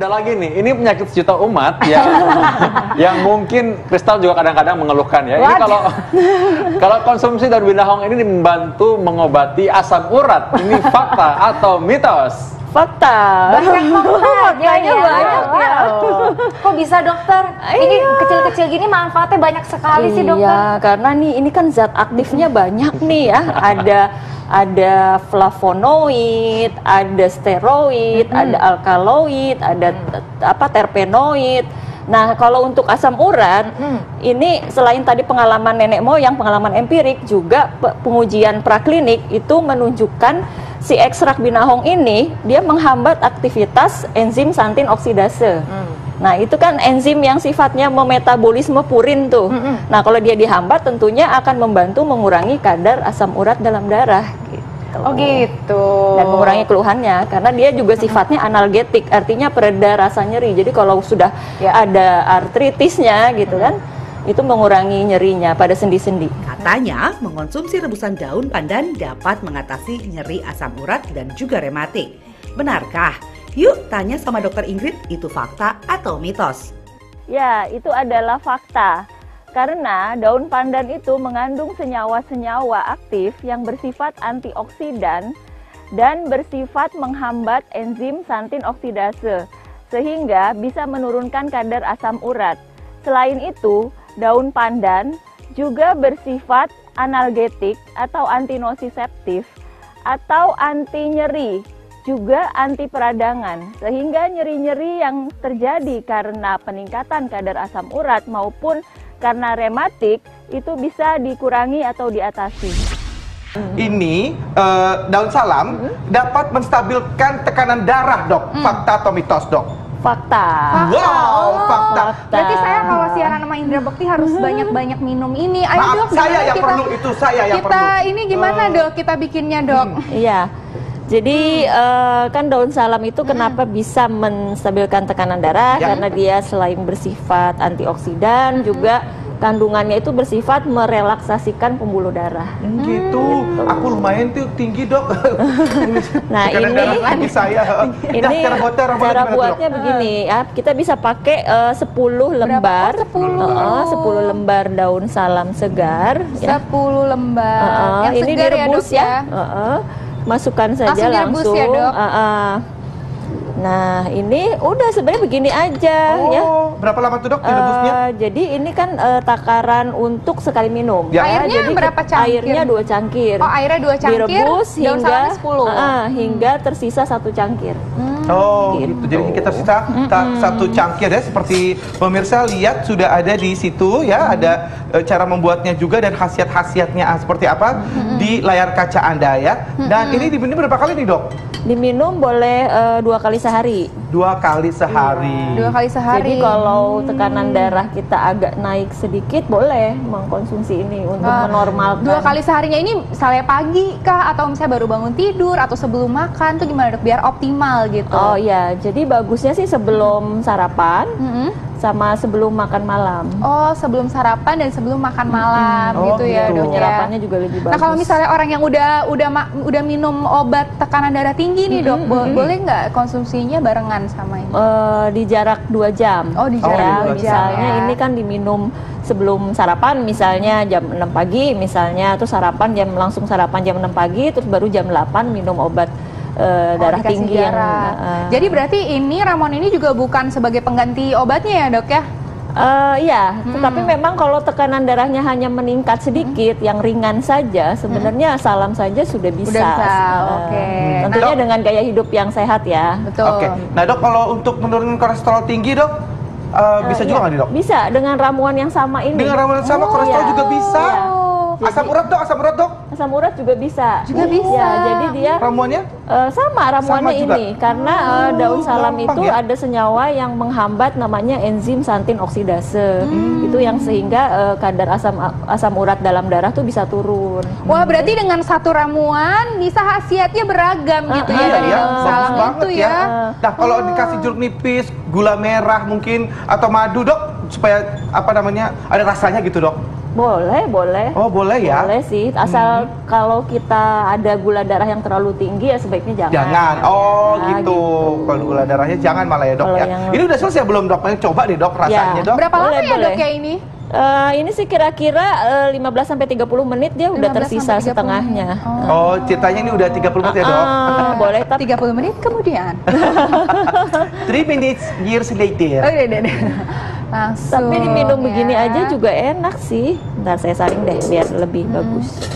lagi nih, ini penyakit sejuta umat yang mungkin Kristal juga kadang-kadang mengeluhkan ya. Ini kalau konsumsi daun bidahong ini membantu mengobati asam urat. Ini fakta atau mitos? Fakta. Banyak fakta, ya. Banyak ya. Kok bisa dokter? Ini kecil-kecil gini manfaatnya banyak sekali sih dokter. Iya, karena ini kan zat aktifnya banyak nih ya. Ada flavonoid, ada steroid, ada alkaloid, ada terpenoid. Nah, kalau untuk asam urat, ini selain tadi pengalaman nenek moyang, pengalaman empirik, juga pengujian praklinik itu menunjukkan si ekstrak binahong ini dia menghambat aktivitas enzim santin oksidase. Nah, itu kan enzim yang sifatnya memetabolisme purin tuh. Nah, kalau dia dihambat tentunya akan membantu mengurangi kadar asam urat dalam darah gitu. Oh gitu. Dan mengurangi keluhannya karena dia juga sifatnya analgetik, artinya pereda rasa nyeri. Jadi kalau sudah ada artritisnya gitu kan, itu mengurangi nyerinya pada sendi-sendi. Katanya mengonsumsi rebusan daun pandan dapat mengatasi nyeri asam urat dan juga rematik. Benarkah? Yuk tanya sama Dokter Ingrid, itu fakta atau mitos? Ya, itu adalah fakta. Karena daun pandan itu mengandung senyawa-senyawa aktif yang bersifat antioksidan dan bersifat menghambat enzim santin oksidase, sehingga bisa menurunkan kadar asam urat. Selain itu, daun pandan juga bersifat analgetik atau antinosiseptif atau anti nyeri, juga anti peradangan, sehingga nyeri-nyeri yang terjadi karena peningkatan kadar asam urat maupun karena rematik itu bisa dikurangi atau diatasi. Ini daun salam dapat menstabilkan tekanan darah, dok. Fakta atau mitos, dok? Fakta. Wow, fakta. Berarti saya kalau siaran sama Indra Bekti harus banyak-banyak minum ini. Ayo Maaf, dok, saya yang perlu, itu saya yang perlu. Kita ini gimana dok? Kita bikinnya dok? Iya. Jadi kan daun salam itu kenapa bisa menstabilkan tekanan darah? Karena dia selain bersifat antioksidan juga kandungannya itu bersifat merelaksasikan pembuluh darah. Gitu. Aku lumayan tuh tinggi, dok. Nah, ini saya. cara buatnya begini ya. Kita bisa pakai 10 lembar. 10 lembar daun salam segar. 10 lembar. Yang ini segar direbus ya. Masukkan saja langsung. Ya, dok? Nah, ini udah sebenarnya begini aja ya. Berapa lama tuh, dok, direbusnya? Jadi ini kan takaran untuk sekali minum. Airnya jadi berapa cangkir? Airnya 2 cangkir. Oh, airnya 2 cangkir. Direbus daun salamnya 10. Hingga tersisa 1 cangkir. Oh, gitu. Jadi kita tersisa 1 cangkir ya. Seperti pemirsa lihat sudah ada di situ ya. Ada cara membuatnya juga dan khasiat-khasiatnya seperti apa di layar kaca Anda ya. Dan ini diminum berapa kali nih, dok? Diminum boleh 2 kali sehari. 2 kali sehari. 2 kali sehari. Jadi kalau tekanan darah kita agak naik sedikit, boleh mengkonsumsi ini untuk menormalkan. 2 kali seharinya ini misalnya pagi kah? Atau misalnya baru bangun tidur? Atau sebelum makan? Tuh gimana dok? Biar optimal gitu. Oh iya, jadi bagusnya sih sebelum sarapan sama sebelum makan malam. Oh, sebelum sarapan dan sebelum makan malam gitu ya dok. Penyerapannya juga lebih bagus. Nah, kalau misalnya orang yang udah minum obat tekanan darah tinggi nih dok, boleh nggak konsumsinya barengan sama ini? Di jarak 2 jam. Oh, di jarak 2 jam. Misalnya ini kan diminum sebelum sarapan, misalnya jam 6 pagi misalnya, terus langsung sarapan jam 6 pagi, terus baru jam 8 minum obat darah tinggi. Jadi berarti ini ramuan ini juga bukan sebagai pengganti obatnya ya dok ya? Iya, tetapi memang kalau tekanan darahnya hanya meningkat sedikit, yang ringan saja, sebenarnya salam saja sudah bisa. Udah bisa, oke. Tentunya dengan gaya hidup yang sehat ya. Betul. Oke. Nah, dok, kalau untuk menurunkan kolesterol tinggi, dok, bisa juga nggak nih, dok? Bisa, dengan ramuan yang sama ini. Dengan ramuan yang sama, kolesterol juga bisa? Asam urat, dok? Asam urat, dok? Asam urat juga bisa. Juga bisa. Ya, jadi dia ramuannya sama ramuannya sama ini karena daun salam itu ada senyawa yang menghambat namanya enzim santin oksidase. Itu yang sehingga kadar asam urat dalam darah tuh bisa turun. Wah, berarti dengan satu ramuan bisa khasiatnya beragam gitu ya dari daun salam itu ya. Nah, kalau dikasih jeruk nipis, gula merah mungkin atau madu, dok, supaya apa namanya ada rasanya gitu, dok? Boleh. Oh, boleh ya? Boleh sih, asal kalau kita ada gula darah yang terlalu tinggi ya sebaiknya jangan. Jangan. Oh, Nah, gitu. Kalau gula darahnya jangan malah ya, Dok Kalau ya. yang- Ini udah selesai belum, Dok? Coba deh, Dok, rasanya, Dok. Berapa lama Boleh, ya dok boleh. kayak ini? Ini sih kira-kira 15-30 menit dia udah 15 tersisa sampai 30 setengahnya. menit. Oh, ceritanya ini udah 30 menit ya, Dok? Boleh, tapi 30 menit kemudian. 3 minutes years later. Oh, udah. Langsung. tapi diminum begini ya. aja juga enak sih. Ntar saya saring deh biar lebih bagus.